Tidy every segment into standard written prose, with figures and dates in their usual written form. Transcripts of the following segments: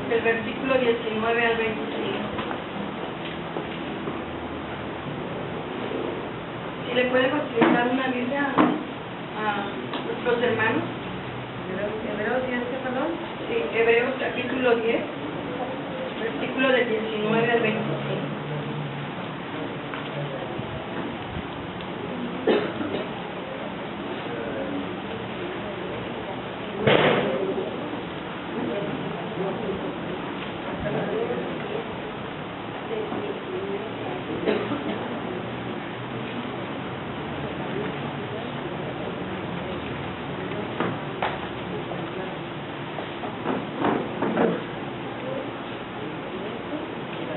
del versículo 19 al 25. Si le puede facilitar una Biblia a nuestros hermanos. Hebreos 10, ¿qué, perdón? Sí, Hebreos capítulo 10, versículo del 19 al 25.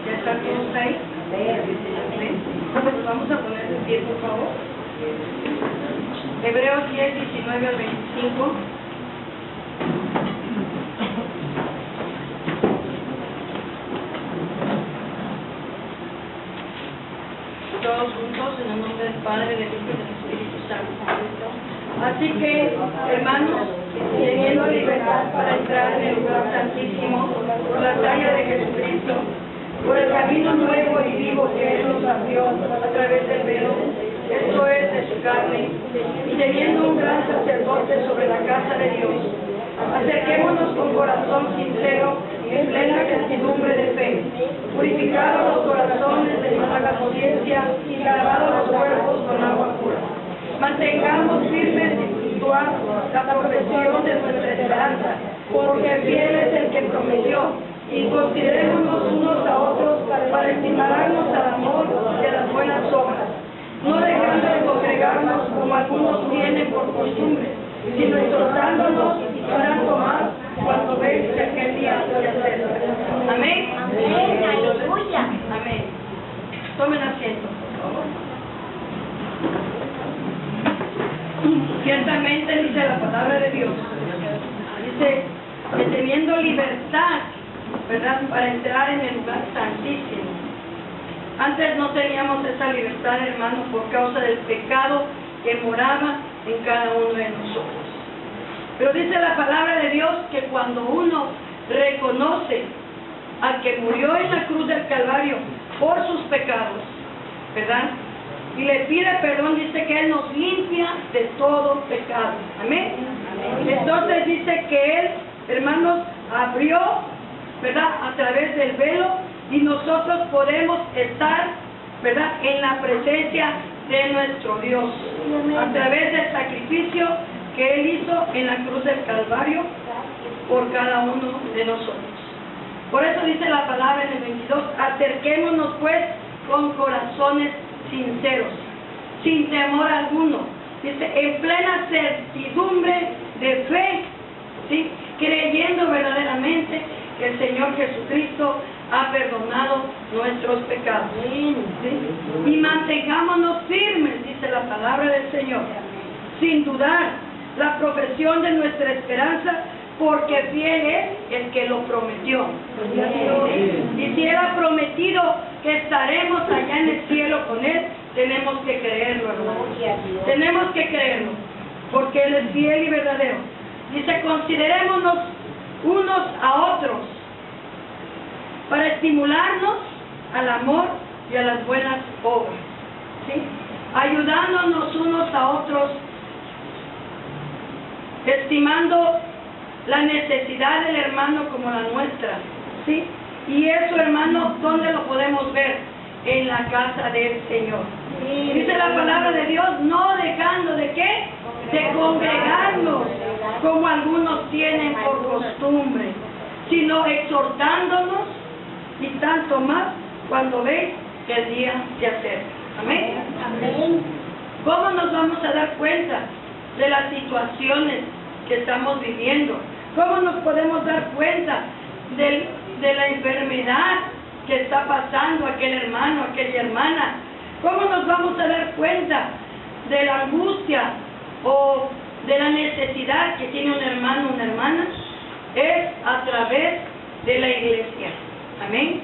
¿Ya están todos ahí? Amén. Pues vamos a poner de pie, por favor. Hebreos 10, 19 al 25. Todos juntos en el nombre del Padre, del Hijo y del Espíritu Santo. Así que, hermanos, teniendo libertad para entrar en el lugar santísimo por la talla de Jesucristo, por el camino nuevo y vivo que Él nos abrió a través del velo, esto es de su carne, y teniendo un gran sacerdote sobre la casa de Dios, acerquémonos con corazón sincero y en plena certidumbre de fe, purificados los corazones de mala conciencia y lavados los cuerpos con agua pura. Mantengamos firmes y puntual la profesión de nuestra esperanza, porque fiel es el que prometió, y considerémonos unos a otros para estimularnos al amor y a las buenas obras, no dejando de congregarnos como algunos tienen por costumbre, sino exhortándonos y tanto más cuando veis que aquel día se acerca. Amén. Amén, aleluya. Amén. Tomen asiento, por favor. Ciertamente dice la palabra de Dios, dice que teniendo libertad, ¿verdad?, para entrar en el lugar santísimo. Antes no teníamos esa libertad, hermanos, por causa del pecado que moraba en cada uno de nosotros. Pero dice la palabra de Dios que cuando uno reconoce al que murió en la cruz del Calvario por sus pecados, ¿verdad?, y le pide perdón, dice que Él nos limpia de todo pecado. Amén. Entonces dice que Él, hermanos, abrió, ¿verdad?, a través del velo, y nosotros podemos estar, ¿verdad?, en la presencia de nuestro Dios, a través del sacrificio que Él hizo en la cruz del Calvario por cada uno de nosotros. Por eso dice la palabra en el 22, acerquémonos pues con corazones sinceros, sin temor alguno, dice, en plena certidumbre de fe, ¿sí?, creyendo verdaderamente que el Señor Jesucristo ha perdonado nuestros pecados, ¿sí?, y mantengámonos firmes, dice la palabra del Señor, sin dudar la profesión de nuestra esperanza, porque fiel es el que lo prometió. Y si Él ha prometido que estaremos allá en el cielo con Él, tenemos que creerlo, hermano. Tenemos que creerlo, porque Él es fiel y verdadero. Dice, considerémonos unos a otros para estimularnos al amor y a las buenas obras, ¿sí?, ayudándonos unos a otros, estimando la necesidad del hermano como la nuestra, ¿sí? Y eso, hermano, ¿dónde lo podemos ver? En la casa del Señor. Dice la palabra de Dios, no dejando de qué, de congregarnos como algunos tienen por costumbre, sino exhortándonos, y tanto más cuando veis que el día se acerca. Amén. Amén. ¿Cómo nos vamos a dar cuenta de las situaciones que estamos viviendo? ¿Cómo nos podemos dar cuenta de la enfermedad que está pasando aquel hermano, aquella hermana? ¿Cómo nos vamos a dar cuenta de la angustia o de la necesidad que tiene un hermano o una hermana? Es a través de la iglesia. Amén.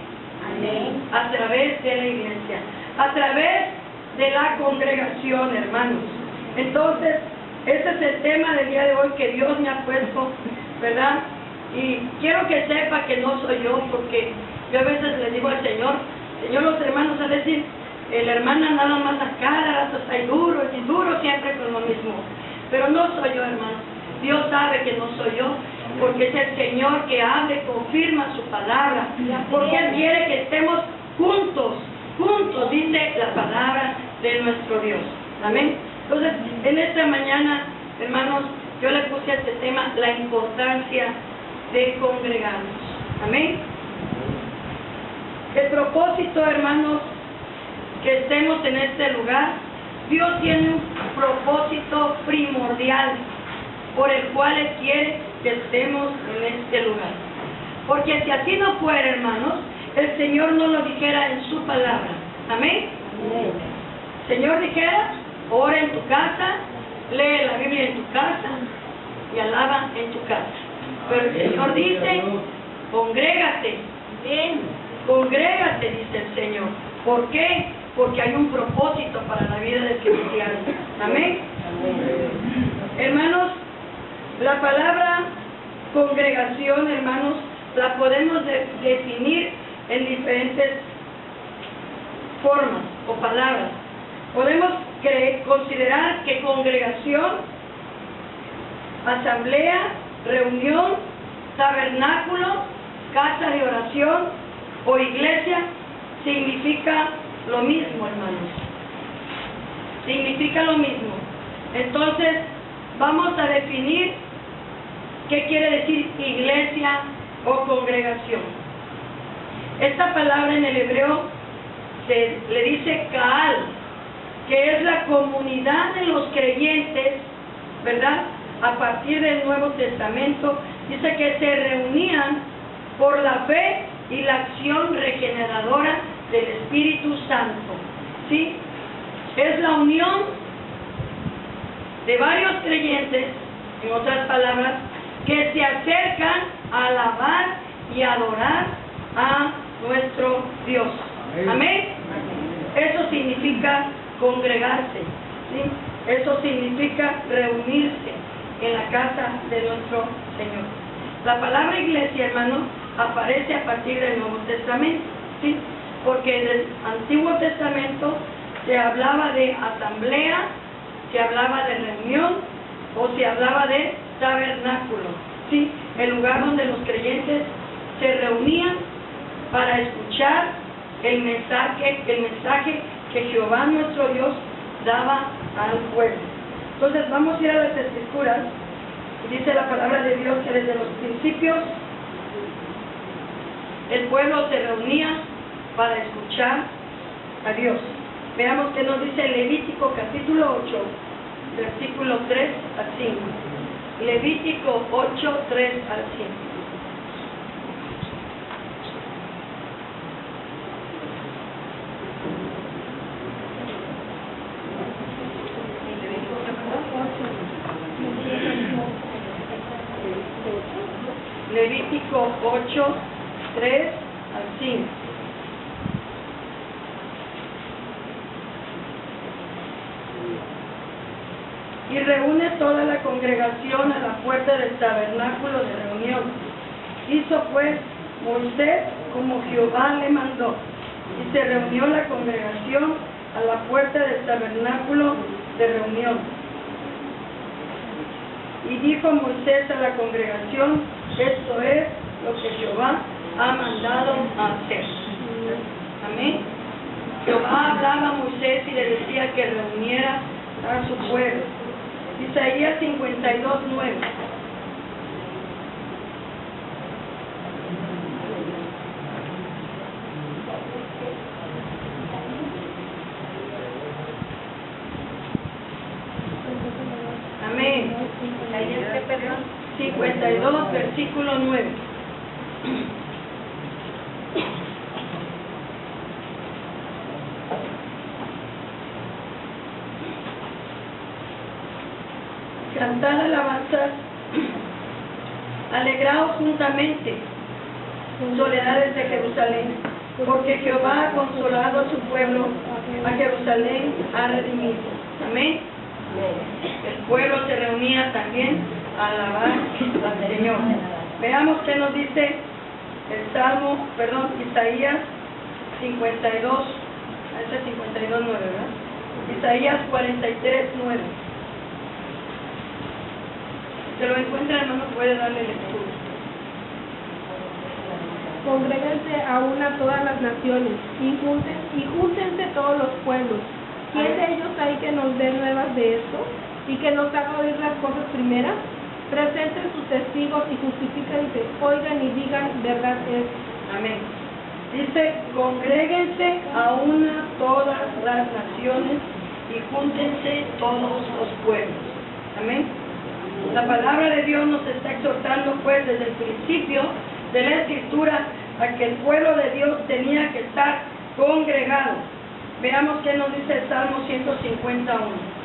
Amén. A través de la iglesia, a través de la congregación, hermanos. Entonces, ese es el tema del día de hoy que Dios me ha puesto, ¿verdad?, Y quiero que sepa que no soy yo, porque yo a veces le digo al Señor, los hermanos a decir, la hermana nada más la cara, está ahí duro y duro siempre con lo mismo. Pero no soy yo, hermano. Dios sabe que no soy yo, porque es el Señor que habla y confirma su palabra. Porque Él quiere que estemos juntos, dice la palabra de nuestro Dios. Amén. Entonces, en esta mañana, hermanos, yo le puse a este tema la importancia de congregarnos. Amén. El propósito, hermanos, que estemos en este lugar, Dios tiene un propósito primordial por el cual Él quiere que estemos en este lugar. Porque si así no fuera, hermanos, el Señor no lo dijera en su palabra. Amén. El Señor dijera, ora en tu casa, lee la Biblia en tu casa y alaba en tu casa. Pero el Señor dice, congrégate. Bien, congrégate, dice el Señor. ¿Por qué? Porque hay un propósito para la vida del cristiano. Amén. Hermanos, la palabra congregación, hermanos, la podemos definir en diferentes formas o palabras. Podemos considerar que congregación, asamblea, reunión, tabernáculo, casa de oración o iglesia significa lo mismo, hermanos. Significa lo mismo. Entonces, vamos a definir qué quiere decir iglesia o congregación. Esta palabra en el hebreo se le dice Kaal, que es la comunidad de los creyentes, ¿verdad? A partir del Nuevo Testamento, dice que se reunían por la fe y la acción regeneradora del Espíritu Santo. ¿Sí? Es la unión de varios creyentes, en otras palabras, que se acercan a alabar y adorar a nuestro Dios. Amén. Eso significa congregarse, ¿sí? Eso significa reunirse en la casa de nuestro Señor. La palabra iglesia, hermano, aparece a partir del Nuevo Testamento, ¿sí? Porque en el Antiguo Testamento se hablaba de asamblea, se hablaba de reunión o se hablaba de tabernáculo, ¿sí? El lugar donde los creyentes se reunían para escuchar el mensaje que Jehová nuestro Dios daba al pueblo. Entonces vamos a ir a las Escrituras. Dice la palabra de Dios que desde los principios el pueblo se reunía para escuchar a Dios. Veamos qué nos dice Levítico capítulo 8, versículo 3 al 5. Levítico 8, 3 al 5. Levítico 8, 3 al 5. Y reúne toda la congregación a la puerta del tabernáculo de reunión. Hizo pues Moisés como Jehová le mandó. Y se reunió la congregación a la puerta del tabernáculo de reunión. Y dijo Moisés a la congregación, esto es lo que Jehová ha mandado a hacer. Amén. Jehová hablaba a Moisés y le decía que reuniera a su pueblo. Isaías 52, 9. Amén. 52, versículo 9. Cantad alabanzas, alegraos juntamente, soledades de Jerusalén, porque Jehová ha consolado a su pueblo, a Jerusalén ha redimido. Amén. El pueblo se reunía también a alabar al Señor. Veamos qué nos dice Isaías 52, ese 52:9, ¿verdad? Isaías 43:9. Se lo encuentra, hermano, puede darle lectura. Congréguense aún a todas las naciones y júntense todos los pueblos. ¿Quién de ellos hay que nos dé nuevas de esto y que nos haga oír las cosas primeras? Presenten sus testigos y justifíquense, oigan y digan, verdad es. Amén. Dice, congréguense aún a todas las naciones y júntense todos los pueblos. Amén. La palabra de Dios nos está exhortando pues desde el principio de la Escritura a que el pueblo de Dios tenía que estar congregado. Veamos qué nos dice el Salmo 151.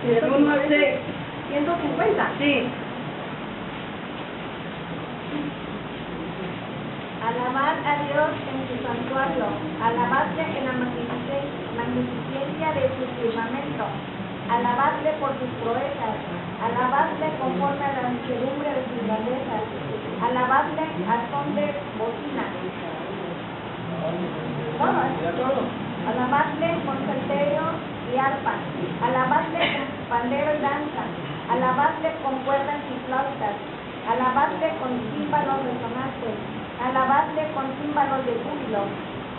Del 1 al 6. 150. Sí. Alabad a Dios en su santuario, alabadle en la magnificencia de su firmamento, alabadle por sus proezas, alabadle conforme a la muchedumbre de sus grandezas, alabadle al son de bocina. Todo. Alabadle con salterio y arpa, alabadle con pandero y danza, alabadle con cuerdas y flautas, alabadle con címbalos resonantes, alabadle con címbalos de júbilo.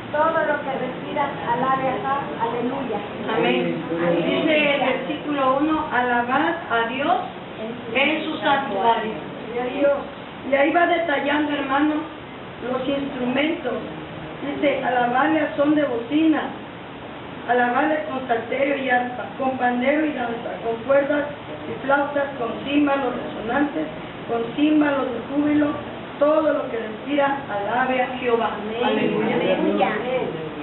Todo lo que respira, alabe a aleluya. Amén. Dice el versículo 1, alabad a Dios en su santuario. Y ahí va detallando, hermano, los instrumentos. Dice, alabarle a son de bocina, alabarle con salterio y arpa, con pandero y danza, con cuerdas y flautas, con címbalos resonantes, con címbalos de júbilo, todo lo que respira, alabe a Jehová. Aleluya.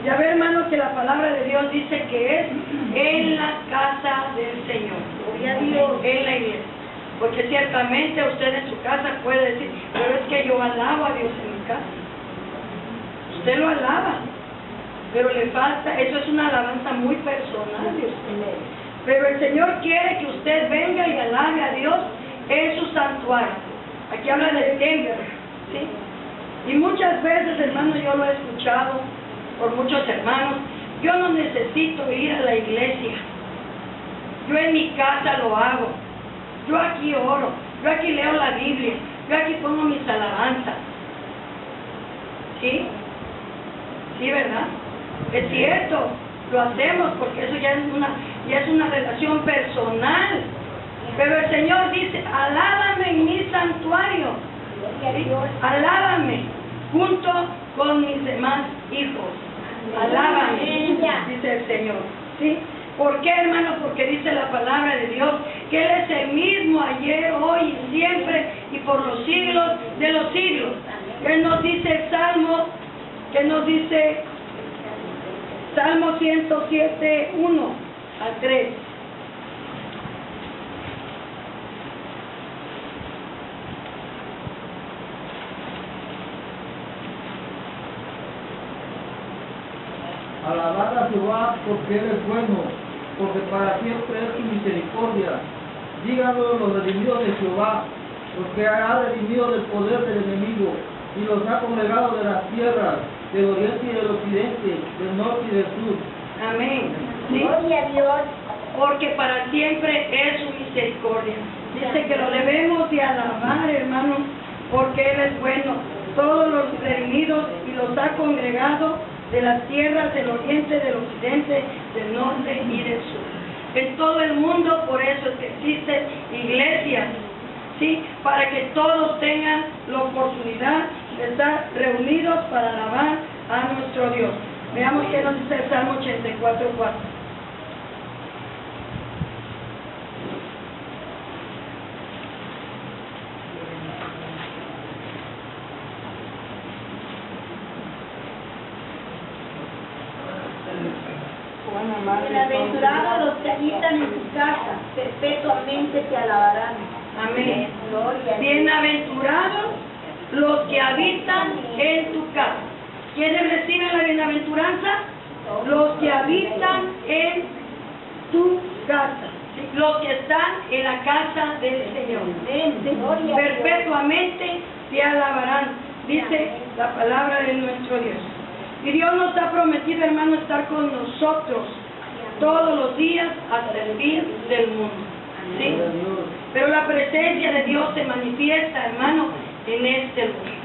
Ya ve, hermano, que la palabra de Dios dice que es en la casa del Señor. Gloria a Dios. En la iglesia. Porque ciertamente usted en su casa puede decir, pero es que yo alabo a Dios en mi casa. Usted lo alaba, pero le falta, eso es una alabanza muy personal de usted. Pero el Señor quiere que usted venga y alabe a Dios en su santuario. Aquí habla del templo, ¿sí? Y muchas veces, hermano, yo lo he escuchado por muchos hermanos, yo no necesito ir a la iglesia, yo en mi casa lo hago, yo aquí oro, yo aquí leo la Biblia, yo aquí pongo mis alabanzas. ¿Sí? Sí, ¿verdad? Es cierto, lo hacemos porque eso ya es una relación personal. Pero el Señor dice, alábame en mi santuario, ¿sí? Alábame junto con mis demás hijos. Alábame, dice el Señor. ¿Sí? ¿Por qué, hermano? Porque dice la palabra de Dios que Él es el mismo ayer, hoy y siempre y por los siglos de los siglos. Él nos dice el Salmo, que nos dice Salmo 107, 1 al 3. Alabad a Jehová porque Él es bueno, porque para siempre es su misericordia. Díganlo los redimidos de Jehová, porque ha redimido del poder del enemigo y los ha congregado de las tierras, del oriente y del occidente, del norte y del sur. Amén. ¿Sí? Gloria a Dios. Porque para siempre es su misericordia. Dice que lo debemos de alabar, hermano, porque Él es bueno. Todos los redimidos y los ha congregado de las tierras del oriente, del occidente, del norte y del sur. En todo el mundo, por eso es que existen iglesias, ¿sí? Para que todos tengan la oportunidad de estar reunidos para alabar a nuestro Dios. Veamos qué nos dice el Salmo 84:4. Bienaventurados los que habitan en tu casa, perpetuamente te alabarán. Amén. Gloria a Dios. Bienaventurados los que habitan en tu casa. ¿Quiénes reciben la bienaventuranza? Los que habitan en tu casa, los que están en la casa del Señor. Perpetuamente te alabarán, dice la palabra de nuestro Dios. Y Dios nos ha prometido, hermano, estar con nosotros todos los días hasta el fin del mundo. ¿Sí? Pero la presencia de Dios se manifiesta, hermano, en este lugar.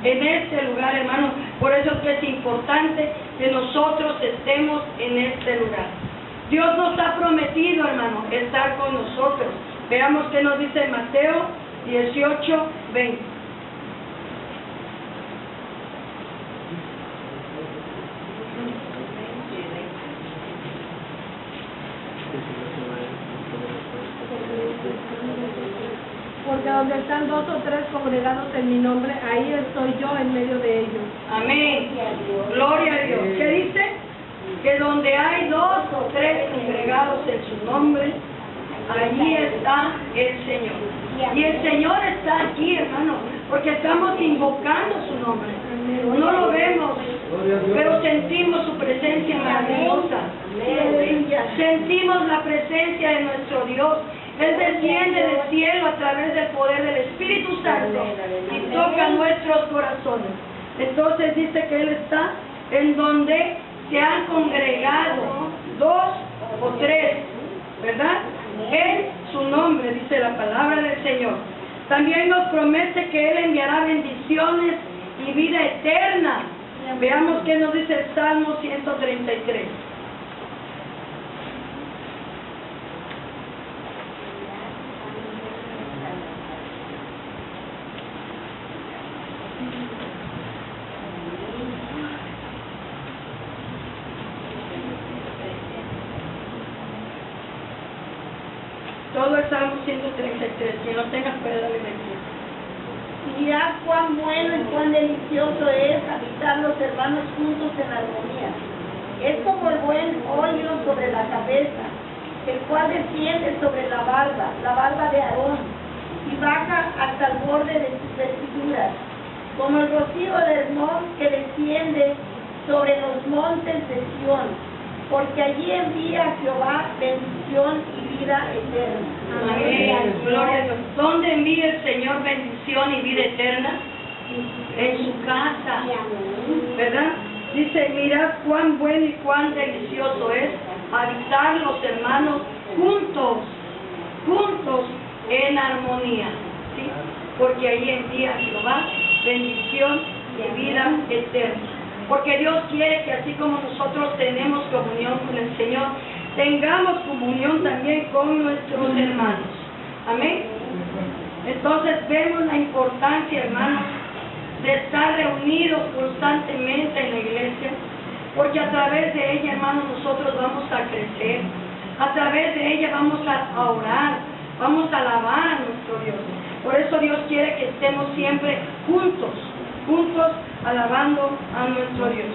En este lugar, hermano. Por eso es que es importante que nosotros estemos en este lugar. Dios nos ha prometido, hermano, estar con nosotros. Veamos qué nos dice Mateo 18:20. Porque donde están 2 o 3 congregados en mi nombre, ahí estoy yo en medio de ellos. Amén. Gloria a Dios. ¿Qué dice? Que donde hay 2 o 3 congregados en su nombre, allí está el Señor. Y el Señor está aquí, hermano, porque estamos invocando su nombre. No lo vemos, pero sentimos su presencia maravillosa. Sentimos la presencia de nuestro Dios. Él desciende del cielo a través del poder del Espíritu Santo y toca nuestros corazones. Entonces dice que Él está en donde se han congregado 2 o 3, ¿verdad? En su nombre, dice la palabra del Señor. También nos promete que Él enviará bendiciones y vida eterna. Veamos qué nos dice el Salmo 133. Todo el Salmo 133, quien lo tenga puede darle lectura. Mirad cuán bueno y cuán delicioso es habitar los hermanos juntos en armonía. Es como el buen óleo sobre la cabeza, el cual desciende sobre la barba de Aarón, y baja hasta el borde de sus vestiduras, como el rocío del Hermón que desciende sobre los montes de Sión, porque allí envía Jehová bendición y vida eterna. Amén. Gloria a Dios. ¿Dónde envía el Señor bendición y vida eterna? En su casa. ¿Verdad? Dice, mirad cuán bueno y cuán delicioso es habitar los hermanos juntos en armonía. ¿Sí? Porque ahí envía Jehová bendición y vida eterna. Porque Dios quiere que así como nosotros tenemos comunión con el Señor, tengamos comunión también con nuestros hermanos. Amén. Entonces vemos la importancia, hermanos, de estar reunidos constantemente en la iglesia, porque a través de ella, hermanos, nosotros vamos a crecer. A través de ella vamos a orar, vamos a alabar a nuestro Dios. Por eso Dios quiere que estemos siempre juntos alabando a nuestro Dios.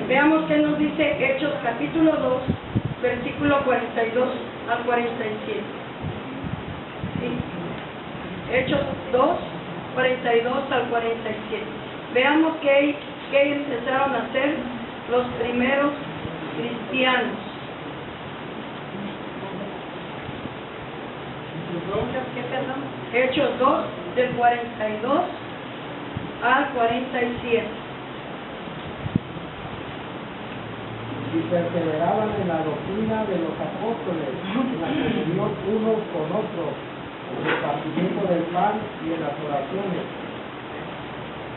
Veamos qué nos dice Hechos capítulo 2, versículo 42 al 47. ¿Sí? Hechos 2, 42 al 47. Veamos qué empezaron a hacer los primeros cristianos. Hechos 2, del 42 al 47. Y perseveraban en la doctrina de los apóstoles, en la comunión unos con otros, en el partimiento del pan y en las oraciones.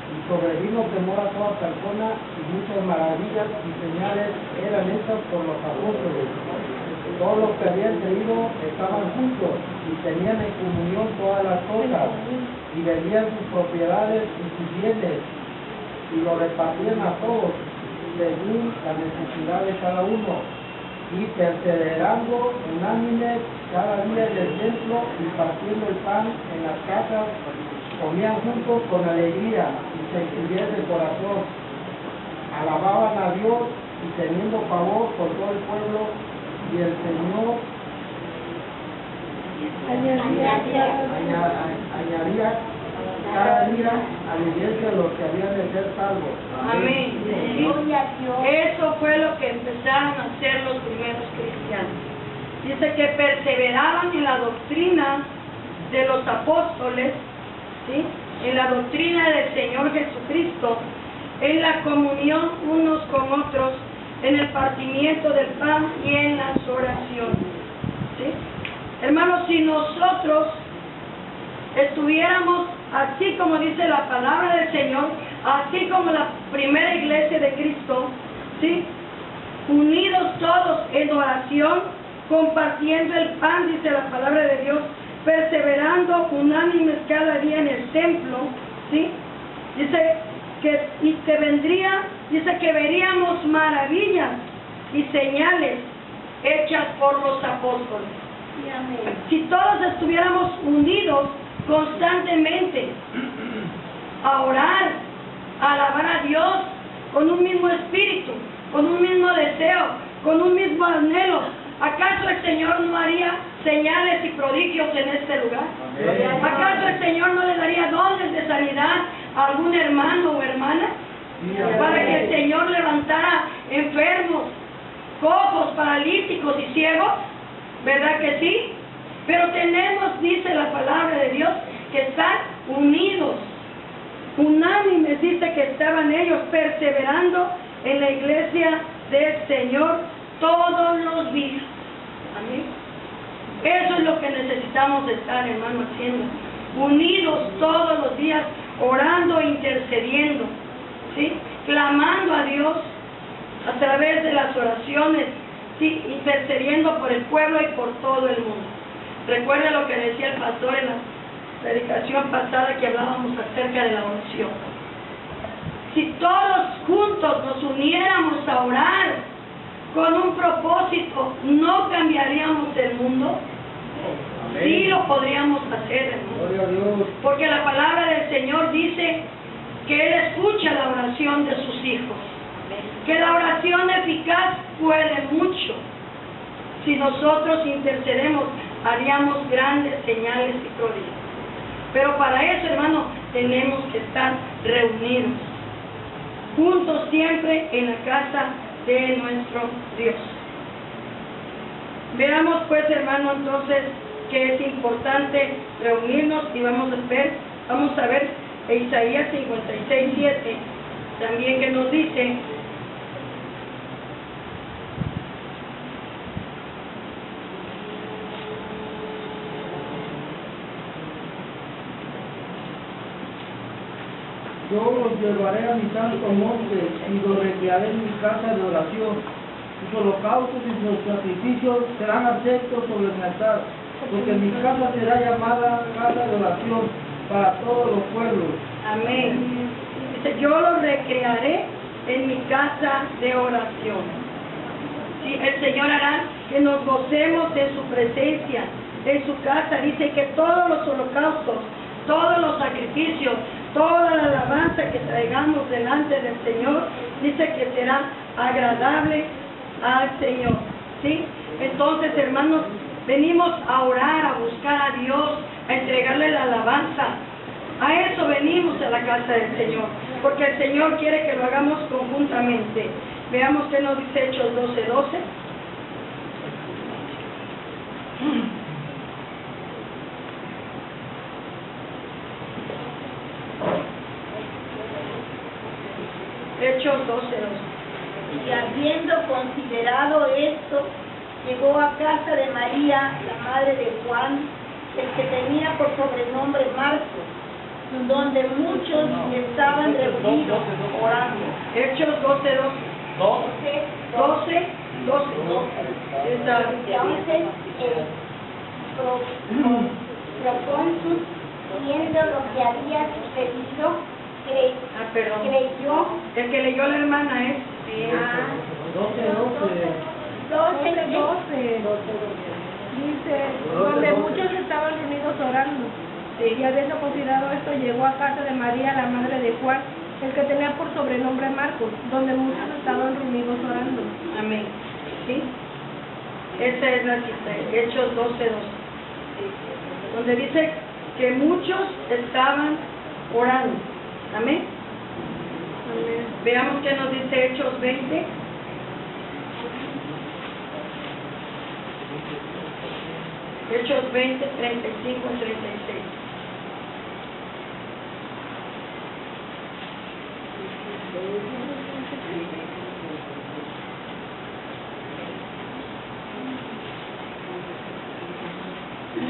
Y sobrevino temor a toda persona, y muchas maravillas y señales eran hechas por los apóstoles. Todos los que habían creído estaban juntos y tenían en comunión todas las cosas, y vendían sus propiedades y sus bienes, y lo repartían a todos, según la necesidad de cada uno, y perseverando unánimes cada día en el templo y partiendo el pan en las casas, comían juntos con alegría y sencillez de corazón, alababan a Dios y teniendo favor por todo el pueblo, y el Señor añadía cada día a la iglesia los que habían de ser salvos. Amén. ¿Sí? Gloria a Dios. Eso fue lo que empezaron a hacer los primeros cristianos. Dice que perseveraban en la doctrina de los apóstoles, ¿sí? En la doctrina del Señor Jesucristo, en la comunión unos con otros, en el partimiento del pan y en las oraciones. ¿Sí? Hermanos, si nosotros estuviéramos así como dice la palabra del Señor, así como la primera iglesia de Cristo, ¿sí? Unidos todos en oración, compartiendo el pan, dice la palabra de Dios, perseverando unánimes cada día en el templo, ¿sí? Dice que veríamos maravillas y señales hechas por los apóstoles. Si todos estuviéramos unidos constantemente a orar, a alabar a Dios, con un mismo espíritu, con un mismo deseo, con un mismo anhelo, ¿acaso el Señor no haría señales y prodigios en este lugar? ¿Acaso el Señor no le daría dones de sanidad a algún hermano o hermana? Para que el Señor levantara enfermos, cojos, paralíticos y ciegos, ¿verdad que sí? Pero tenemos, dice la palabra de Dios, que están unidos, unánimes, dice que estaban ellos perseverando en la iglesia del Señor todos los días. Amén. Eso es lo que necesitamos estar, hermano, haciendo. Unidos todos los días, orando, intercediendo, ¿sí? Clamando a Dios a través de las oraciones, ¿sí? Intercediendo por el pueblo y por todo el mundo. Recuerda lo que decía el pastor en la predicación pasada que hablábamos acerca de la oración. Si todos juntos nos uniéramos a orar con un propósito, ¿no cambiaríamos el mundo? Amén. Sí lo podríamos hacer, hermano. Gloria a Dios. Porque la palabra del Señor dice que Él escucha la oración de sus hijos. Que la oración eficaz puede mucho. Si nosotros intercedemos, haríamos grandes señales y prodigios. Pero para eso, hermano, tenemos que estar reunidos, juntos siempre en la casa de nuestro Dios. Veamos pues, hermano, entonces, que es importante reunirnos y vamos a ver Isaías 56:7, también que nos dice: Yo los llevaré a mi santo monte y los recrearé en mi casa de oración. Sus holocaustos y sus sacrificios serán aceptos sobre mi altar, porque mi casa será llamada casa de oración para todos los pueblos. amén. Dice, yo los recrearé en mi casa de oración. Sí, el Señor hará que nos gocemos de su presencia, en su casa. Dice que todos los holocaustos, todos los sacrificios, toda la alabanza que traigamos delante del Señor, dice que será agradable al Señor. ¿Sí? Entonces, hermanos, venimos a orar, a buscar a Dios, a entregarle la alabanza. A eso venimos a la casa del Señor, porque el Señor quiere que lo hagamos conjuntamente. Veamos qué nos dice Hechos 12:12. Hechos 12:12. Y habiendo considerado esto, llegó a casa de María, la madre de Juan, el que tenía por sobrenombre Marcos, donde muchos estaban reunidos orando. Hechos 12:12. 12:12. Entonces, procónsul, viendo lo que había sucedido, Perdón. creyó. El que leyó la hermana es. 12:12. Dice, donde muchos estaban reunidos orando. Y habiendo considerado esto, llegó a casa de María, la madre de Juan, el que tenía por sobrenombre Marcos, donde muchos estaban reunidos orando. Amén. ¿Sí? Esa es la cita, Hechos 12:12. Donde dice que muchos estaban orando. Amén. Amén. Veamos qué nos dice Hechos 20. Hechos 20, 35 y 36.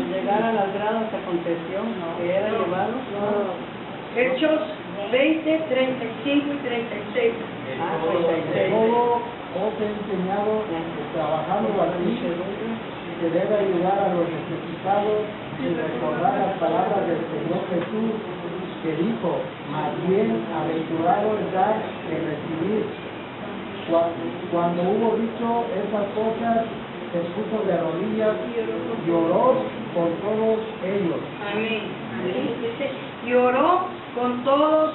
Llegar a las gradas aconteció que era llevado. Hechos 20, 35 y 36. Todo os he enseñado que trabajando aquí se debe ayudar a los necesitados y recordar las palabras del Señor Jesús que dijo, más bien aventurado es dar que recibir. Cuando hubo dicho esas cosas, se puso de rodillas y oró por todos ellos. Amén. Dice, y oró con todos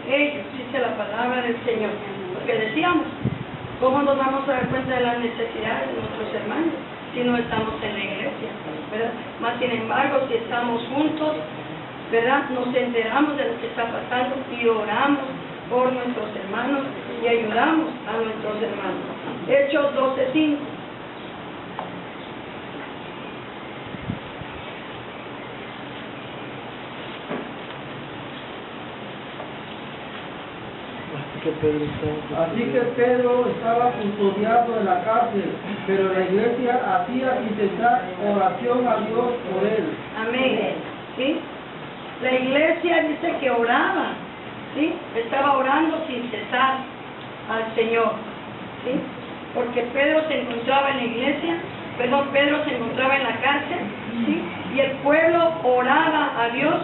ellos, dice la palabra del Señor. Porque decíamos, ¿cómo nos vamos a dar cuenta de las necesidades de nuestros hermanos si no estamos en la iglesia? ¿Verdad? Más sin embargo, si estamos juntos, ¿verdad? Nos enteramos de lo que está pasando y oramos por nuestros hermanos y ayudamos a nuestros hermanos. Hechos 12:5. Así que Pedro estaba custodiado en la cárcel, pero la iglesia hacía sin cesar oración a Dios por él. Amén. ¿Sí? La iglesia dice que oraba, ¿sí? Estaba orando sin cesar al Señor, ¿sí? Porque Pedro se encontraba en la iglesia, Pedro se encontraba en la cárcel, ¿sí? Y el pueblo oraba a Dios.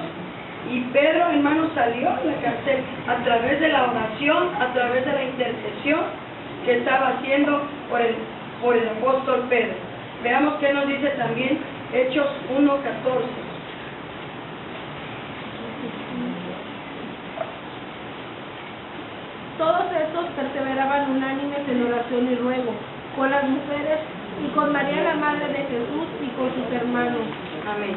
Y Pedro, hermano, salió de la cárcel a través de la oración, a través de la intercesión que estaba haciendo por el apóstol Pedro. Veamos qué nos dice también Hechos 1:14. Todos estos perseveraban unánimes en oración y ruego, con las mujeres y con María la Madre de Jesús y con sus hermanos. Amén.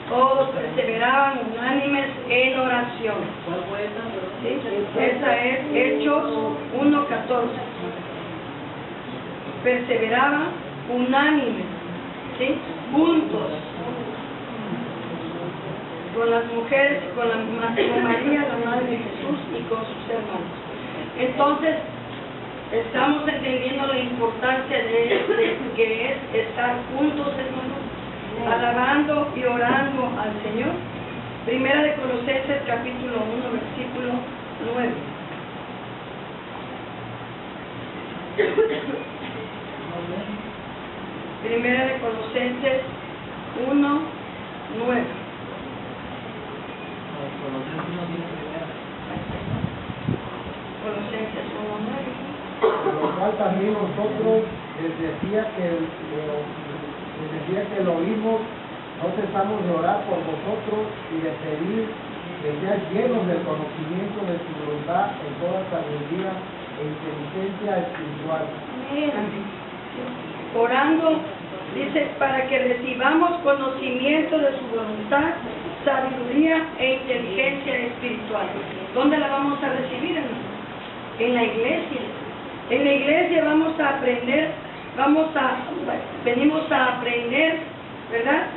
Todos perseveraban unánimes en oración. ¿Cuál fue esa? ¿Sí? Esa es Hechos 1:14. Perseveraban unánimes, ¿sí? Juntos, con las mujeres, con María, la Madre de Jesús y con sus hermanos. Entonces, estamos entendiendo la importancia de que es estar juntos, hermanos, alabando y orando al Señor. Primera de Colosenses capítulo 1, versículo 9. Primera de Colosenses 1, 9. Colosenses 1, 9. Por lo cual también nosotros les decía que lo oímos, no cesamos de orar por vosotros y de pedir que seáis llenos del conocimiento de su voluntad en toda sabiduría e inteligencia espiritual. Amén. Orando, dice, para que recibamos conocimiento de su voluntad, sabiduría e inteligencia espiritual. ¿Dónde la vamos a recibir, hermano? En la iglesia. En la iglesia vamos a aprender, venimos a aprender, ¿verdad?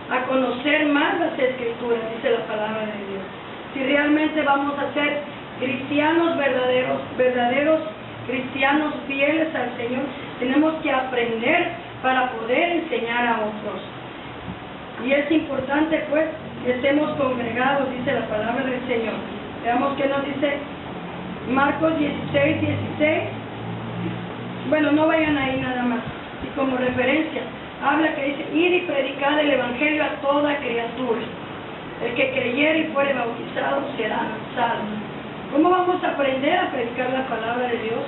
A conocer más las escrituras, dice la palabra de Dios. Si realmente vamos a ser cristianos verdaderos cristianos fieles al Señor, tenemos que aprender para poder enseñar a otros. Y es importante, pues, que estemos congregados, dice la palabra del Señor. Veamos qué nos dice Marcos 16, 16. Bueno, no vayan ahí nada más. Y como referencia, habla que dice, ir y predicar el Evangelio a toda criatura. El que creyere y fuere bautizado será salvo. ¿Cómo vamos a aprender a predicar la palabra de Dios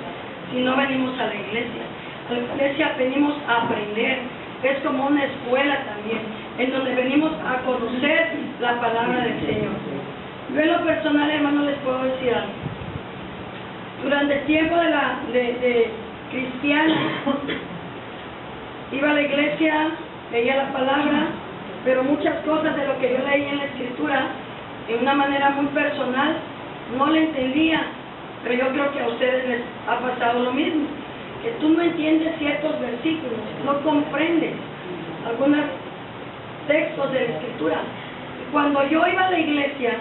si no venimos a la iglesia? A la iglesia venimos a aprender. Es como una escuela también, en donde venimos a conocer la palabra del Señor. Yo en lo personal, hermano, les puedo decir algo. Durante el tiempo de cristiana, iba a la iglesia, leía la palabra, pero muchas cosas de lo que yo leía en la escritura de una manera muy personal, no le entendía, pero yo creo que a ustedes les ha pasado lo mismo, que tú no entiendes ciertos versículos, no comprendes algunos textos de la Escritura. Y cuando yo iba a la iglesia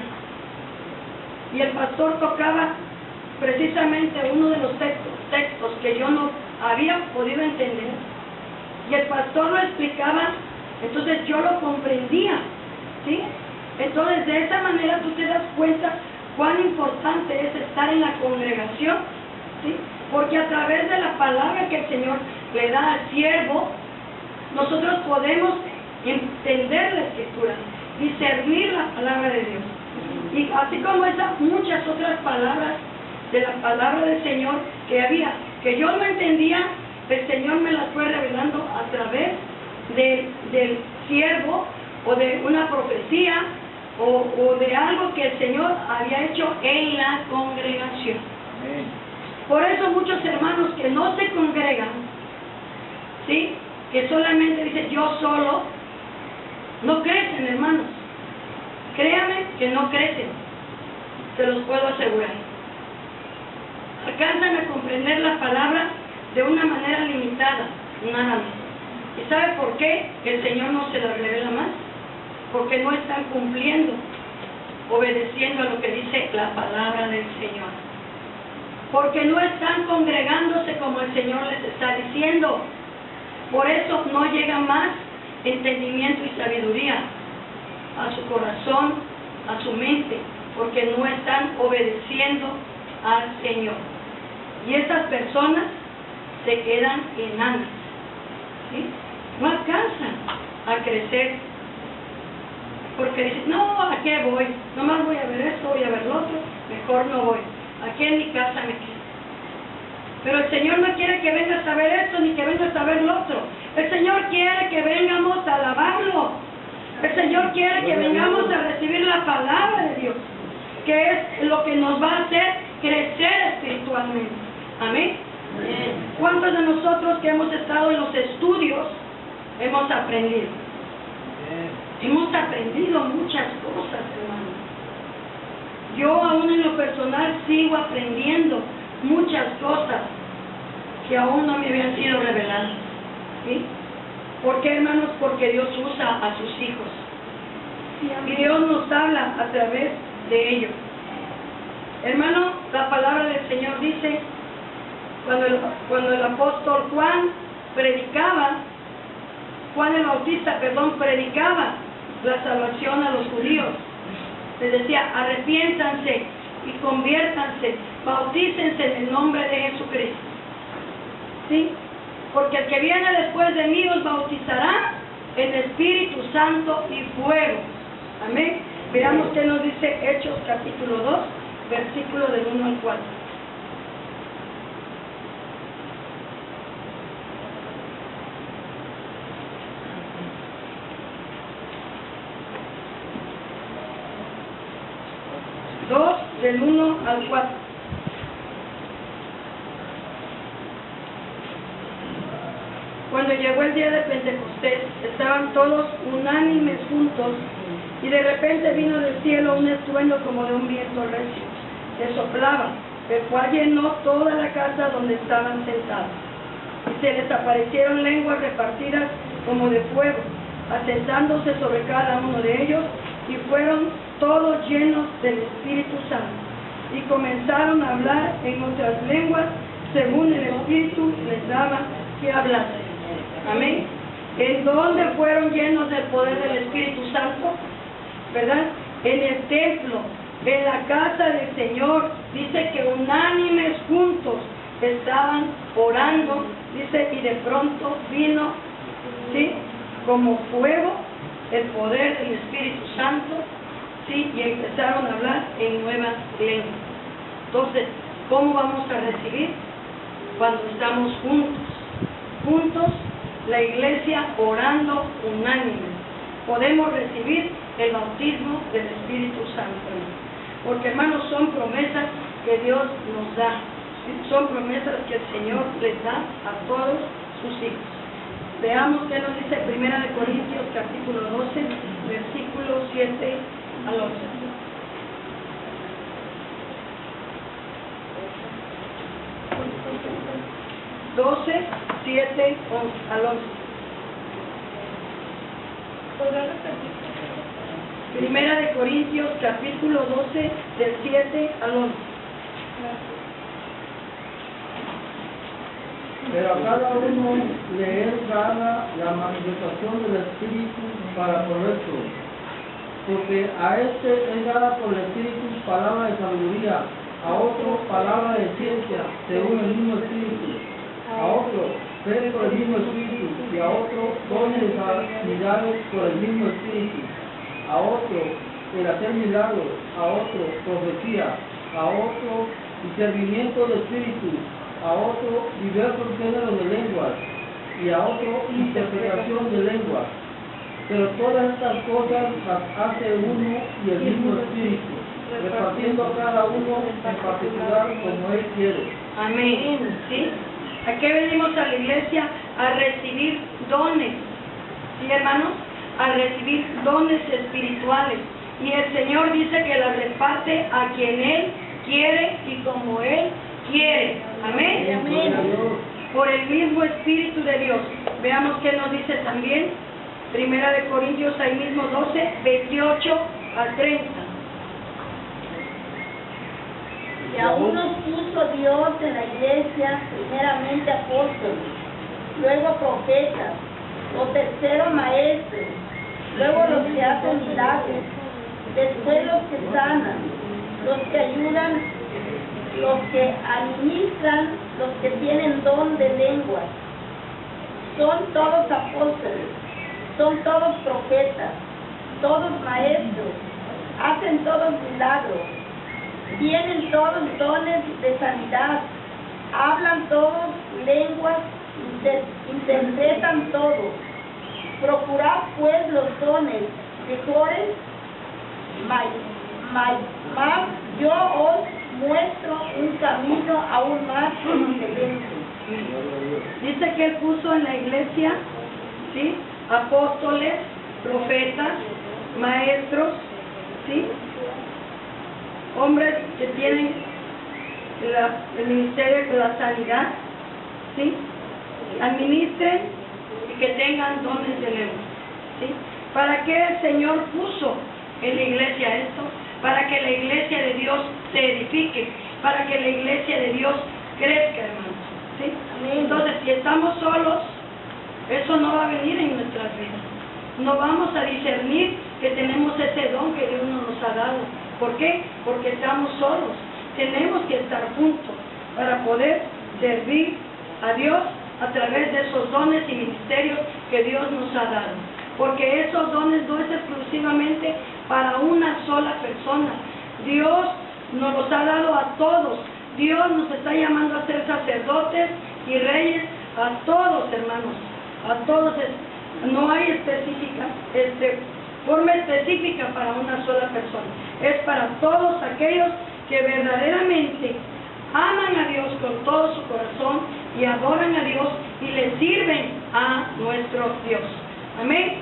y el pastor tocaba precisamente uno de los textos que yo no había podido entender, y el pastor lo explicaba, entonces yo lo comprendía, ¿sí? Entonces de esa manera tú te das cuenta cuán importante es estar en la congregación, ¿sí? Porque a través de la palabra que el Señor le da al siervo, nosotros podemos entender la Escritura y servir la palabra de Dios. Y así como esas muchas otras palabras de la palabra del Señor que había, que yo no entendía, el Señor me las fue revelando a través del siervo, o de una profecía, o de algo que el Señor había hecho en la congregación. Por eso muchos hermanos que no se congregan, ¿sí?, que solamente dicen yo solo, no crecen, hermanos. Créanme que no crecen, se los puedo asegurar. Alcanzan a comprender la palabra de una manera limitada, nada más. ¿Y sabe por qué el Señor no se la revela más? Porque no están cumpliendo, obedeciendo a lo que dice la palabra del Señor. Porque no están congregándose como el Señor les está diciendo. Por eso no llega más entendimiento y sabiduría a su corazón, a su mente, porque no están obedeciendo al Señor. Y estas personas se quedan enanas, ¿sí? No alcanzan a crecer, porque dicen, no, ¿a qué voy? Nomás voy a ver esto, voy a ver lo otro, mejor no voy. Aquí en mi casa me quedo. Pero el Señor no quiere que vengas a ver esto, ni que vengas a ver lo otro. El Señor quiere que vengamos a alabarlo. El Señor quiere que vengamos a recibir la palabra de Dios, que es lo que nos va a hacer crecer espiritualmente. Amén. ¿Cuántos de nosotros que hemos estado en los estudios hemos aprendido? Hemos aprendido muchas cosas, hermano. Yo aún en lo personal sigo aprendiendo muchas cosas que aún no me habían sido reveladas, ¿sí? ¿Por qué, hermanos? Porque Dios usa a sus hijos y Dios nos habla a través de ellos. Hermano, la palabra del Señor dice, cuando el apóstol Juan el Bautista, predicaba la salvación a los judíos, les decía, arrepiéntanse y conviértanse, bautícense en el nombre de Jesucristo, ¿sí? Porque el que viene después de mí os bautizará en Espíritu Santo y fuego. Amén. Veamos qué nos dice Hechos capítulo 2, versículo del 1 al 4. Del 1 al 4. Cuando llegó el día de Pentecostés, estaban todos unánimes juntos, y de repente vino del cielo un estruendo como de un viento recio, que soplaba, el cual llenó toda la casa donde estaban sentados. Y se les aparecieron lenguas repartidas como de fuego, asentándose sobre cada uno de ellos, y fueron todos llenos del Espíritu Santo, y comenzaron a hablar en otras lenguas, según el Espíritu les daba que hablasen. Amén. ¿En dónde fueron llenos del poder del Espíritu Santo? ¿Verdad? En el templo, en la casa del Señor. Dice que unánimes juntos estaban orando, dice, y de pronto vino, ¿sí?, como fuego el poder del Espíritu Santo, ¿sí?, y empezaron a hablar en nuevas lenguas. Entonces, ¿cómo vamos a recibir? Cuando estamos juntos. Juntos, la iglesia orando unánime. Podemos recibir el bautismo del Espíritu Santo. Porque, hermanos, son promesas que Dios nos da. Son promesas que el Señor les da a todos sus hijos. Veamos qué nos dice 1 Corintios capítulo 12, versículos 7 al 11. 12, 7 al 11. ¿Podrá repetir? Primera de Corintios, capítulo 12, del 7 al 11. Pero a cada uno le es dada la manifestación del Espíritu para provecho, porque a este es dada por el Espíritu palabra de sabiduría, a otro palabra de ciencia, según el mismo Espíritu, a otro fe por el mismo Espíritu, y a otro dones de sanidades por el mismo Espíritu, a otro el hacer milagros, a otro profecía, a otro discernimiento de espíritu, a otro diversos géneros de lenguas, y a otro interpretación de lenguas. Pero todas estas cosas las hace uno y el mismo Espíritu, repartiendo a cada uno en particular como Él quiere. Amén. ¿Sí? ¿A qué venimos a la iglesia? A recibir dones. ¿Sí, hermanos? A recibir dones espirituales. Y el Señor dice que las reparte a quien Él quiere y como Él quiere. Amén. Amén. Por el mismo Espíritu de Dios. Veamos qué nos dice también. Primera de Corintios, ahí mismo 12, 28 al 30. Y a unos puso Dios en la iglesia, primeramente apóstoles, luego profetas, los terceros maestros, luego los que hacen milagros, después los que sanan, los que ayudan, los que administran, los que tienen don de lenguas. Son todos apóstoles, son todos profetas, todos maestros, hacen todos milagros, tienen todos dones de sanidad, hablan todos lenguas, interpretan todos. Procurad pues los dones mejores, más yo os muestro un camino aún más excelente. Dice que Él puso en la iglesia, ¿sí?, apóstoles, profetas, maestros, ¿sí?, hombres que tienen el ministerio de la sanidad, ¿sí?, administren y que tengan dones de lengua, ¿sí? ¿Para qué el Señor puso en la iglesia esto? Para que la iglesia de Dios se edifique, para que la iglesia de Dios crezca, hermanos, ¿sí? Entonces, si estamos solos, eso no va a venir en nuestras vidas. No vamos a discernir que tenemos ese don que Dios nos ha dado. ¿Por qué? Porque estamos solos. Tenemos que estar juntos para poder servir a Dios a través de esos dones y ministerios que Dios nos ha dado. Porque esos dones no es exclusivamente para una sola persona. Dios nos los ha dado a todos. Dios nos está llamando a ser sacerdotes y reyes a todos, hermanos. A todos. No hay forma específica para una sola persona. Es para todos aquellos que verdaderamente aman a Dios con todo su corazón y adoran a Dios y le sirven a nuestro Dios. Amén.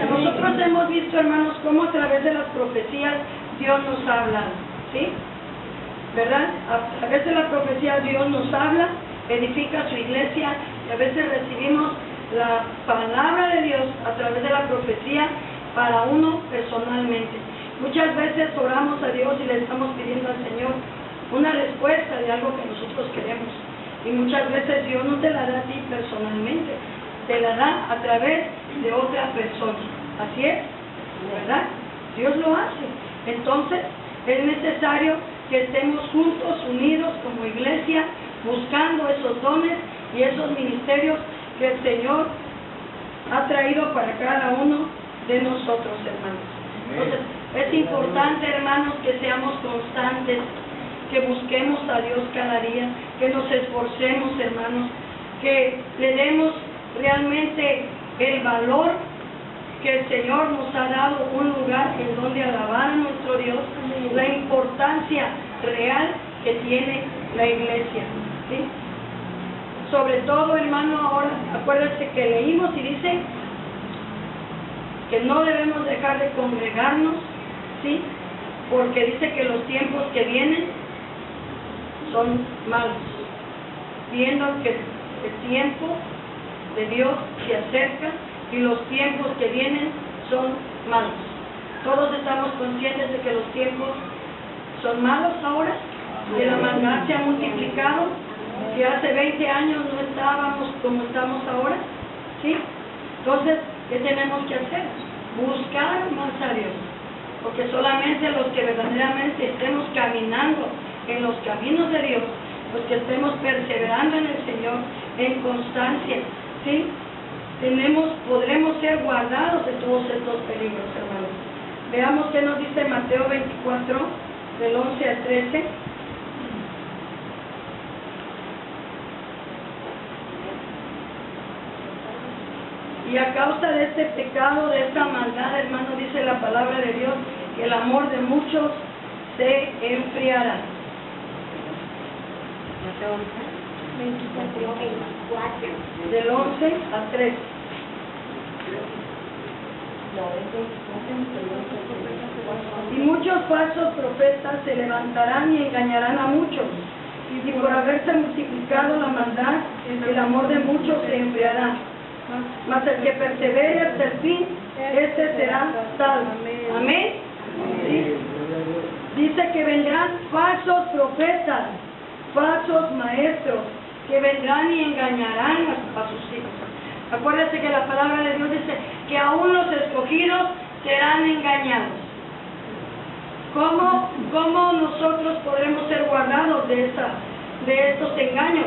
Nosotros hemos visto, hermanos, cómo a través de las profecías Dios nos ha hablado, ¿sí? ¿Verdad? A través de la profecía Dios nos habla, edifica su iglesia y a veces recibimos la palabra de Dios a través de la profecía para uno personalmente. Muchas veces oramos a Dios y le estamos pidiendo al Señor una respuesta de algo que nosotros queremos. Y muchas veces Dios no te la da a ti personalmente, te la da a través de otra persona. Así es, ¿verdad? Dios lo hace. Entonces, es necesario que estemos juntos, unidos como iglesia, buscando esos dones y esos ministerios que el Señor ha traído para cada uno de nosotros, hermanos. Entonces, es importante, hermanos, que seamos constantes, que busquemos a Dios cada día, que nos esforcemos, hermanos, que le demos realmente el valor que el Señor nos ha dado, un lugar en donde alabar a nuestro Dios, la importancia real que tiene la iglesia, ¿sí? Sobre todo, hermano, ahora acuérdense que leímos y dice que no debemos dejar de congregarnos, ¿sí? Porque dice que los tiempos que vienen son malos, viendo que el tiempo de Dios se acerca y los tiempos que vienen son malos. Todos estamos conscientes de que los tiempos son malos ahora, que la maldad se ha multiplicado, que hace 20 años no estábamos como estamos ahora, ¿sí? Entonces, ¿qué tenemos que hacer? Buscar más a Dios, porque solamente los que verdaderamente estemos caminando en los caminos de Dios, los que estemos perseverando en el Señor, en constancia, ¿sí? Podremos ser guardados de todos estos peligros, hermanos. Veamos qué nos dice Mateo 24, del 11 al 13. Y a causa de este pecado, de esta maldad, hermano, dice la palabra de Dios, que el amor de muchos se enfriará. Del 11 al 13. Y muchos falsos profetas se levantarán y engañarán a muchos. Y por haberse multiplicado la maldad, el amor de muchos se enfriará. Mas el que persevere hasta el fin, este será salvo. Amén. ¿Sí? Dice que vendrán falsos profetas, falsos maestros, que vendrán y engañarán a sus hijos. Acuérdense que la palabra de Dios dice que aún los escogidos serán engañados. ¿Cómo nosotros podremos ser guardados de estos engaños?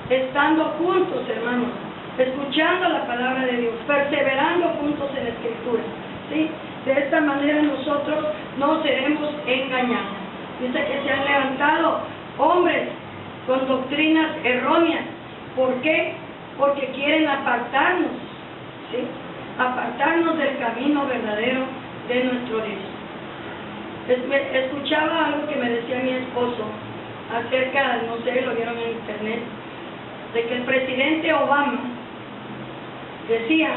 Estando juntos, hermanos, escuchando la palabra de Dios, perseverando juntos en la Escritura, ¿sí? De esta manera nosotros no seremos engañados. Dice que se han levantado hombres con doctrinas erróneas. ¿Por qué? Porque quieren apartarnos, ¿sí? Apartarnos del camino verdadero de nuestro Dios. Escuchaba algo que me decía mi esposo acerca, no sé, lo vieron en internet, de que el presidente Obama decía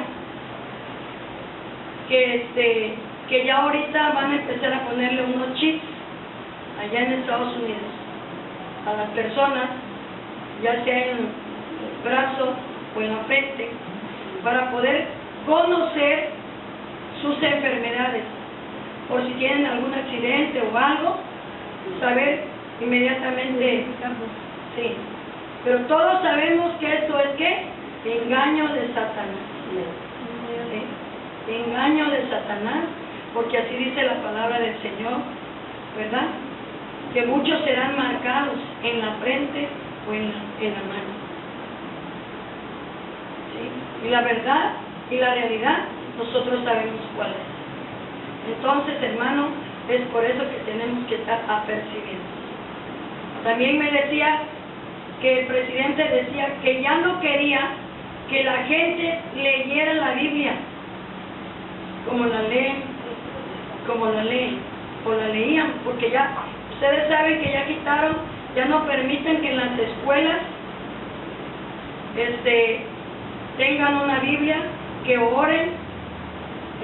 que ya ahorita van a empezar a ponerle unos chips allá en Estados Unidos a las personas, ya sea en el brazo o en la frente, para poder conocer sus enfermedades, por si tienen algún accidente o algo, saber inmediatamente. Sí. Pero todos sabemos que esto es ¿qué? Engaño de Satanás. ¿Sí? Engaño de Satanás, porque así dice la palabra del Señor, ¿verdad? Que muchos serán marcados en la frente o en la mano. ¿Sí? Y la verdad y la realidad nosotros sabemos cuál es. Entonces, hermano, es por eso que tenemos que estar apercibidos. También me decía que el presidente decía que ya no quería que la gente leyera la Biblia como la leen o la leían, porque ya ustedes saben que ya quitaron, ya no permiten que en las escuelas tengan una Biblia, que oren.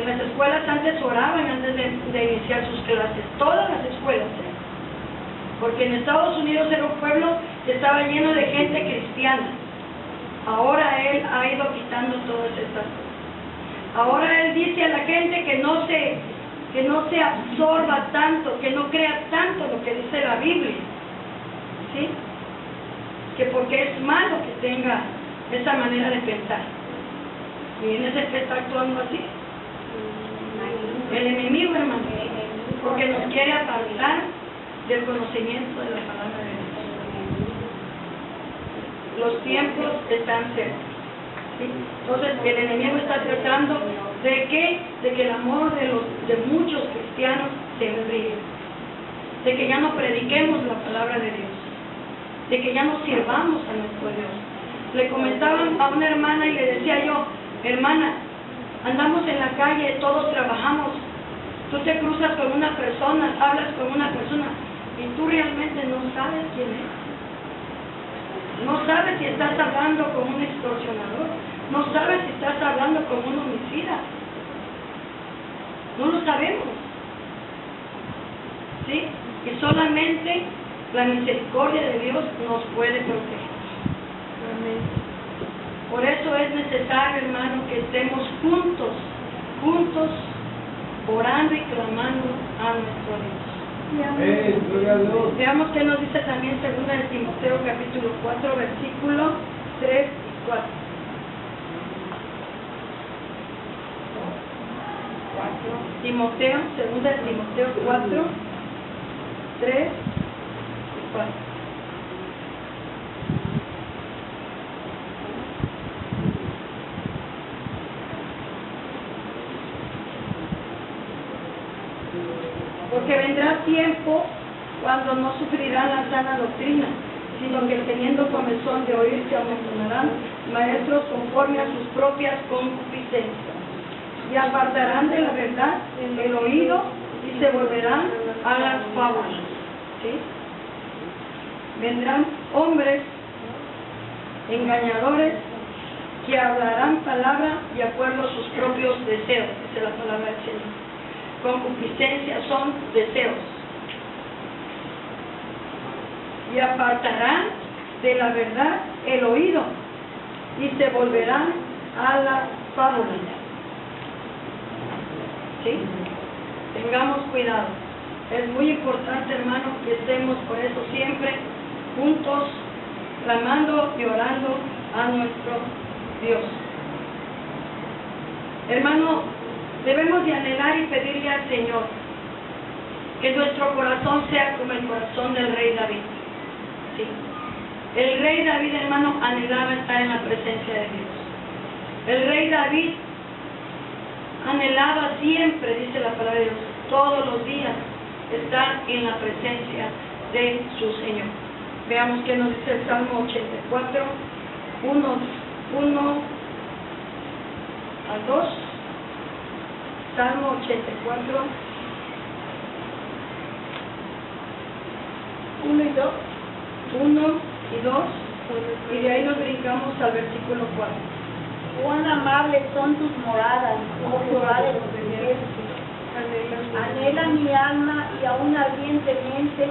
En las escuelas antes oraban antes de iniciar sus clases, todas las escuelas, porque en Estados Unidos era un pueblo que estaba lleno de gente cristiana. Ahora él ha ido quitando todas estas cosas. Ahora él dice a la gente que no se absorba tanto, que no crea tanto lo que dice la Biblia, ¿sí? Que porque es malo que tenga esa manera de pensar. Y en ese que está actuando así. El enemigo, hermano, porque nos quiere apartar del conocimiento de la palabra de Dios. Los tiempos están cerca, ¿sí? Entonces el enemigo está tratando de que el amor de muchos cristianos se enfríe, de que ya no prediquemos la palabra de Dios, de que ya no sirvamos a nuestro Dios. Le comentaban a una hermana y le decía yo, hermana, andamos en la calle, todos trabajamos, tú te cruzas con una persona, hablas con una persona y tú realmente no sabes quién es. No sabes si estás hablando con un extorsionador, no sabes si estás hablando con un homicida. No lo sabemos. ¿Sí? Y solamente la misericordia de Dios nos puede proteger. Amén. necesario, hermano, que estemos juntos, orando y clamando a nuestro Dios. Gloria a Dios. Veamos qué nos dice también 2 de Timoteo capítulo 4, versículo 3 y 4. 2 de Timoteo 4, 3 y 4. Porque vendrá tiempo cuando no sufrirán la sana doctrina, sino que teniendo comezón de oír se amontonarán maestros conforme a sus propias concupiscencias, y apartarán de la verdad el oído y se volverán a las fábulas. ¿Sí? Vendrán hombres engañadores que hablarán palabra de acuerdo a sus propios deseos, dice la palabra del Señor. Concupiscencia son deseos. Y apartarán de la verdad el oído y se volverán a la fábula. ¿Sí? Tengamos cuidado. Es muy importante, hermano, que estemos por eso siempre juntos, clamando y orando a nuestro Dios. Hermano, debemos de anhelar y pedirle al Señor que nuestro corazón sea como el corazón del rey David. ¿Sí? El rey David, hermano, anhelaba estar en la presencia de Dios. El rey David anhelaba siempre, dice la palabra de Dios, todos los días estar en la presencia de su Señor. Veamos qué nos dice el Salmo 84, 1 al 2. Salmo 84, 1 y 2, 1 y 2, y de ahí nos brincamos al versículo 4. Cuán amables son tus moradas, oh Jehová de los ejércitos. Anhela mi alma y aún ardientemente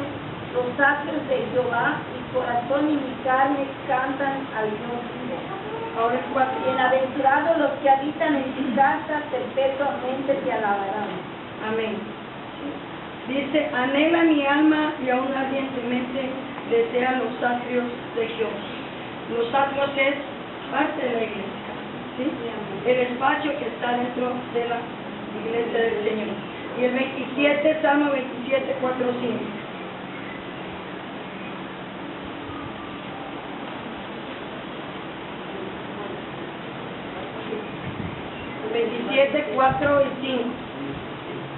los atrios de Jehová, mi corazón y mi carne cantan al Dios vivo. Ahora el 4. Bienaventurados los que habitan en tu casa, perpetuamente te alabarán. Amén. Dice, anhela mi alma y aún ardientemente desea los atrios de Jehová. Los atrios es parte de la iglesia, ¿sí? El espacio que está dentro de la iglesia del Señor. Y el 27, Salmo 27, 4, 5. 27, 4 y 5.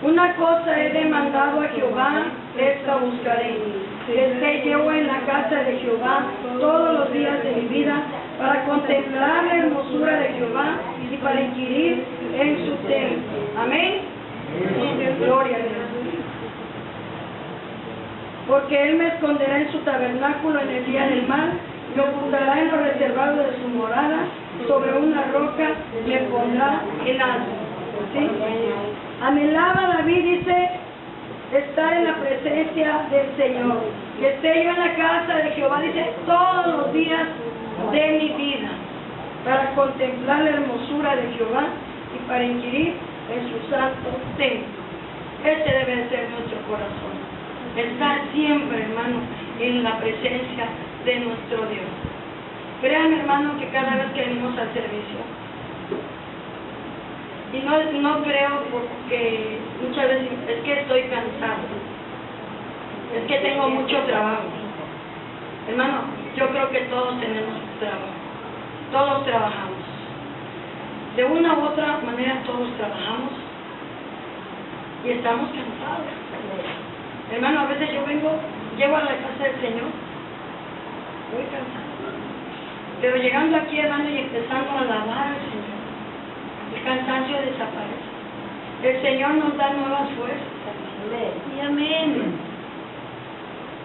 Una cosa he demandado a Jehová, esta buscaré, que esté yo en la casa de Jehová todos los días de mi vida, para contemplar la hermosura de Jehová y para inquirir en su templo. Amén. Gloria a Dios. Porque Él me esconderá en su tabernáculo en el día del mal, me ocultará en lo reservado de su morada, sobre una roca me pondrá en alto. ¿Sí? Anhelaba David, dice, estar en la presencia del Señor, que esté yo en la casa de Jehová, dice, todos los días de mi vida, para contemplar la hermosura de Jehová y para inquirir en su santo templo. Ese debe de ser nuestro corazón, estar siempre, hermano, en la presencia de nuestro Dios. Créanme, hermano, que cada vez que venimos al servicio, y no creo, porque muchas veces es que estoy cansado, es que tengo mucho trabajo. Hermano, yo creo que todos tenemos trabajo, todos trabajamos. De una u otra manera todos trabajamos y estamos cansados. Hermano, a veces yo llego a la casa del Señor, muy cansado. Pero llegando aquí, hermano, y empezando a alabar al Señor, el cansancio desaparece. El Señor nos da nuevas fuerzas. Y amén.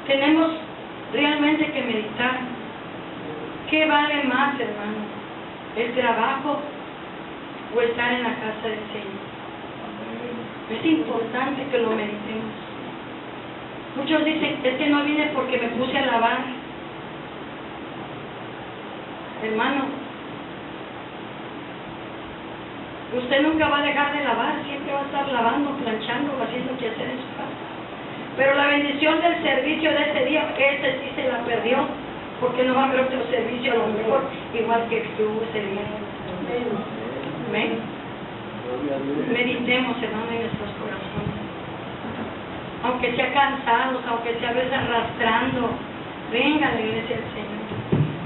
Tenemos realmente que meditar. ¿Qué vale más, hermano? ¿El trabajo o estar en la casa del Señor? Es importante que lo meditemos. Muchos dicen, es que no vine porque me puse a alabar. Hermano, Usted nunca va a dejar de lavar, siempre va a estar lavando, planchando o haciendo que hacer en su casa. Pero la bendición del servicio de ese día, ese sí se la perdió, porque no va a haber otro servicio a lo mejor, igual que estuvo ese día. Amén. Meditemos, hermano, en nuestros corazones. Aunque sea cansados, aunque sea a veces arrastrando, venga a la iglesia del Señor.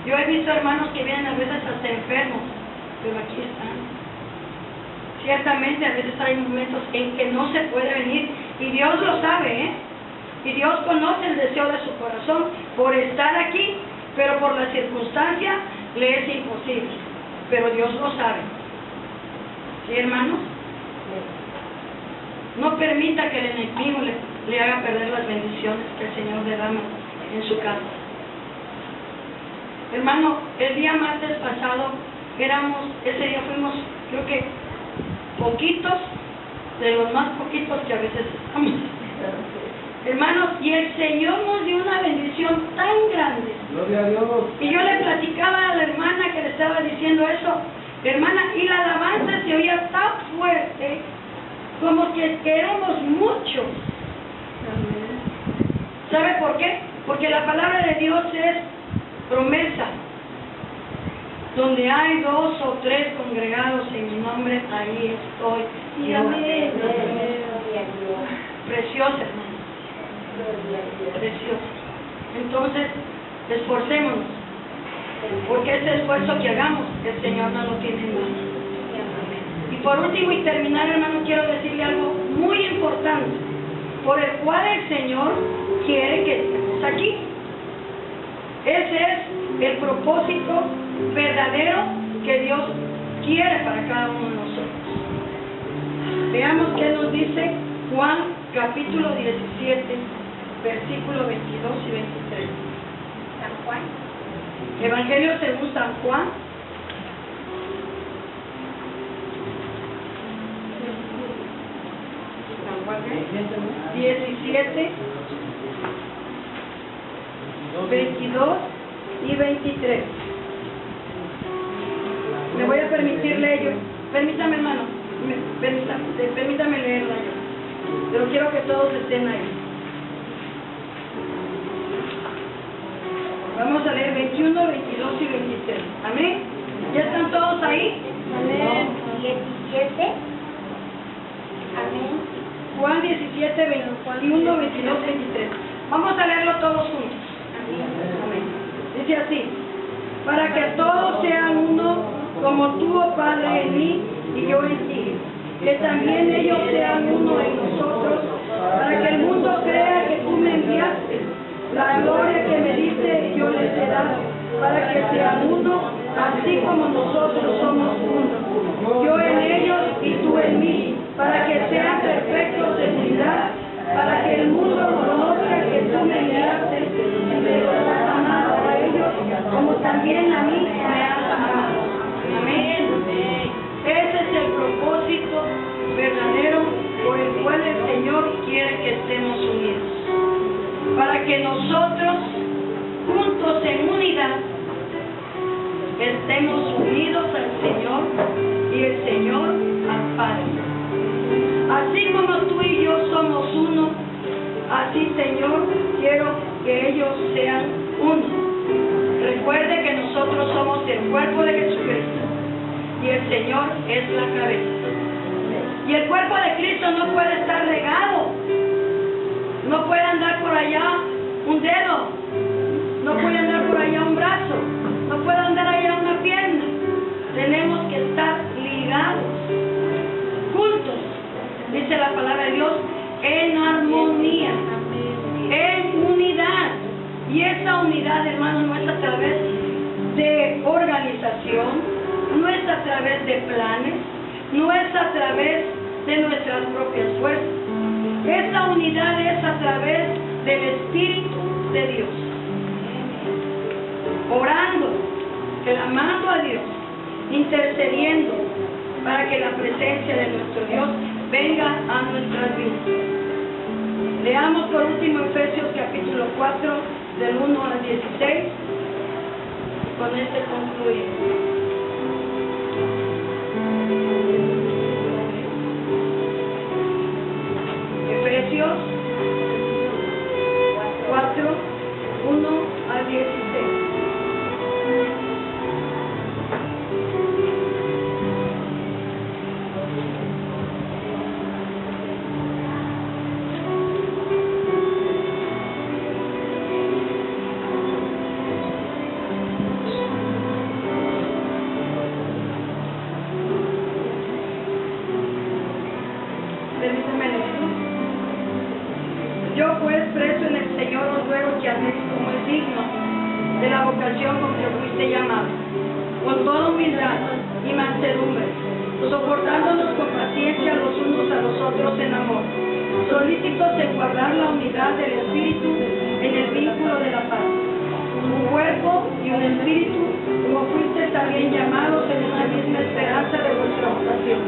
Yo he visto hermanos que vienen a veces hasta enfermos, pero aquí están. Ciertamente a veces hay momentos en que no se puede venir, y Dios lo sabe, y Dios conoce el deseo de su corazón por estar aquí, pero por la circunstancia le es imposible, pero Dios lo sabe. ¿Sí, hermanos? No permita que el enemigo le haga perder las bendiciones que el Señor derrama en su casa. Hermano, el día martes pasado ese día fuimos, creo que poquitos, de los más poquitos que a veces estamos. Hermanos, y el Señor nos dio una bendición tan grande. Gloria a Dios. Y yo le platicaba a la hermana que le estaba diciendo eso, hermana, y la alabanza se oía tan fuerte, como que éramos muchos. ¿Sabe por qué? Porque la palabra de Dios es promesa. Donde hay 2 o 3 congregados en mi nombre, ahí estoy yo. Preciosa, hermano. Preciosa. Entonces, esforcémonos, porque ese esfuerzo que hagamos, el Señor no lo tiene en mano. Y por último, y terminar, hermano, quiero decirle algo muy importante, por el cual el Señor quiere que estemos aquí. Ese es el propósito verdadero que Dios quiere para cada uno de nosotros. Veamos qué nos dice Juan capítulo 17, versículos 22 y 23. San Juan. Evangelio según San Juan. San Juan 17, 22 y 23. Me voy a permitir leer, permítame, hermano, permítame leerla yo, pero quiero que todos estén ahí. Vamos a leer 21, 22 y 23. Amén. ¿Ya están todos ahí? Amén. 17. Amén. Juan 17, 21, 22, 23. Vamos a leerlo todos juntos. Amén. Dice así: para que todos sean uno, como tú, oh Padre, en mí y yo en ti, que también ellos sean uno en nosotros, para que el mundo crea que tú me enviaste. La gloria que me diste yo les he dado, para que sean uno, así como nosotros somos uno. Yo en ellos y tú en mí, para que sean perfectos en unidad, para que el mundo conozca que tú me enviaste y me los has amado a ellos, como también a mí me has amado. Amén. Ese es el propósito verdadero por el cual el Señor quiere que estemos unidos, para que nosotros juntos en unidad estemos unidos al Señor y el Señor al Padre. Así como tú y yo somos uno, así, Señor, quiero que ellos sean uno. Recuerde que nosotros somos el cuerpo de Jesucristo y el Señor es la cabeza. Y el cuerpo de Cristo no puede estar regado. No puede andar por allá un dedo, no puede andar por allá un brazo, no puede andar allá una pierna. Tenemos que estar ligados, juntos, dice la palabra de Dios, en armonía, en unidad. Y esa unidad, hermanos, no es a través de organización, no es a través de planes, no es a través de nuestras propias fuerzas. Esa unidad es a través del Espíritu de Dios. Orando, clamando a Dios, intercediendo para que la presencia de nuestro Dios venga a nuestras vidas. Leamos por último Efesios capítulo 4, del 1 al 16. Con este concluimos. soportándonos con paciencia los unos a los otros en amor, solícitos en guardar la unidad del Espíritu en el vínculo de la paz. Un cuerpo y un espíritu, como fuisteis también llamados en la misma esperanza de vuestra vocación.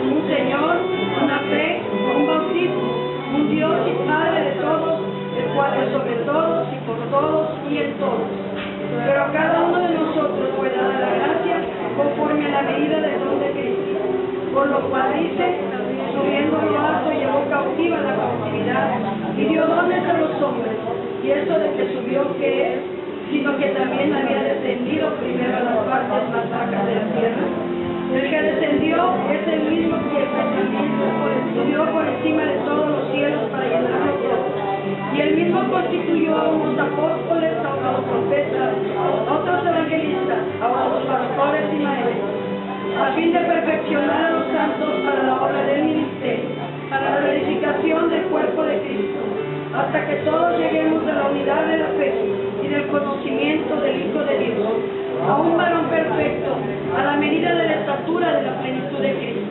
Un Señor, una fe, un bautismo, un Dios y Padre de todos, el cual es sobre todos y por todos y en todos. Pero a cada uno de nosotros fue dada la gracia conforme a la medida del don de Cristo. Por lo cual dice, subiendo a lo alto llevó cautiva la cautividad y dio dones a los hombres. Y eso de que subió, ¿qué es? Sino que también había descendido primero a las partes más bajas de la tierra. El que descendió es el mismo que también subió por encima de todos los cielos para llenarlo todo. Y él mismo constituyó a unos apóstoles, a unos profetas, a otros evangelistas, a otros pastores y maestros, a fin de perfeccionar a los santos para la obra del ministerio, para la edificación del cuerpo de Cristo, hasta que todos lleguemos a la unidad de la fe y del conocimiento del Hijo de Dios, a un varón perfecto, a la medida de la estatura de la plenitud de Cristo,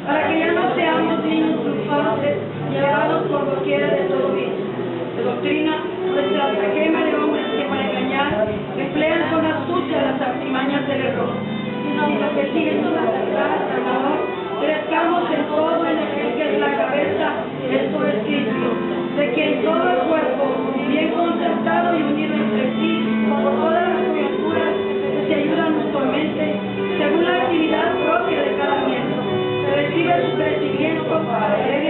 para que ya no seamos niños infantes, llevados por doquiera de todo vicio, de doctrina, nuestra estratagema de hombres que para engañar emplean con astucia las artimañas del error, sino que siendo la verdad, amor, crezcamos en todo en aquel que es la cabeza, esto es Cristo, de quien todo el cuerpo, bien concertado y unido entre sí, por todas las coyunturas que se ayudan mutuamente, según la actividad propia de cada miembro, recibe su crecimiento para él